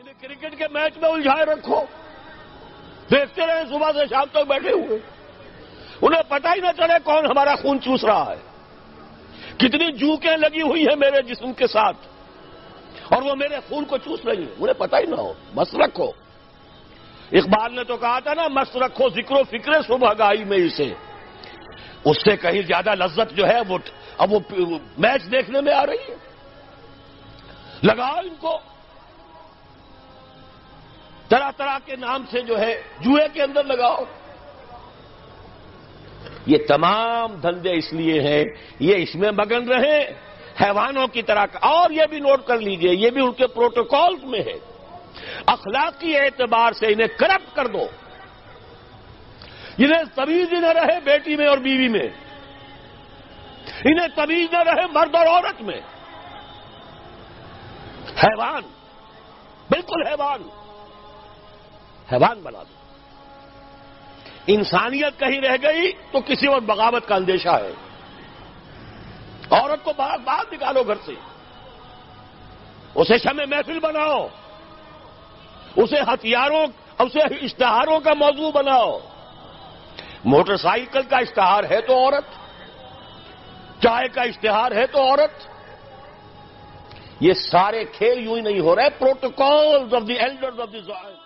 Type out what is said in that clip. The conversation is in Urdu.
انہیں کرکٹ کے میچ میں الجھائے رکھو، دیکھتے رہے صبح سے شام تک بیٹھے ہوئے، انہیں پتہ ہی نہ چلے کون ہمارا خون چوس رہا ہے، کتنی جوکیں لگی ہوئی ہیں میرے جسم کے ساتھ اور وہ میرے خون کو چوس رہی ہیں، انہیں پتہ ہی نہ ہو۔ مست رکھو، اقبال نے تو کہا تھا نا، مست رکھو ذکر و فکر صبح گائی میں اسے، اس سے کہیں زیادہ لذت جو ہے وہ اب وہ میچ دیکھنے میں آ رہی ہے۔ لگاؤ ان کو، طرح طرح کے نام سے جو ہے جوئے کے اندر لگاؤ۔ یہ تمام دھندے اس لیے ہیں، یہ اس میں مگن رہے حیوانوں کی طرح۔ اور یہ بھی نوٹ کر لیجئے، یہ بھی ان کے پروٹوکولز میں ہے، اخلاقی اعتبار سے انہیں کرپٹ کر دو، انہیں تمیز ہی نہ رہے بیٹی میں اور بیوی میں، انہیں تمیز نہ رہے مرد اور عورت میں، حیوان، بالکل حیوان بنا دو۔ انسانیت کہیں رہ گئی تو کسی اور بغاوت کا اندیشہ ہے۔ عورت کو باہر نکالو گھر سے، اسے شمع محفل بناؤ، اسے اشتہاروں کا موضوع بناؤ۔ موٹر سائیکل کا اشتہار ہے تو عورت، چائے کا اشتہار ہے تو عورت۔ یہ سارے کھیل یوں ہی نہیں ہو رہے، protocols of the elders of the Zion.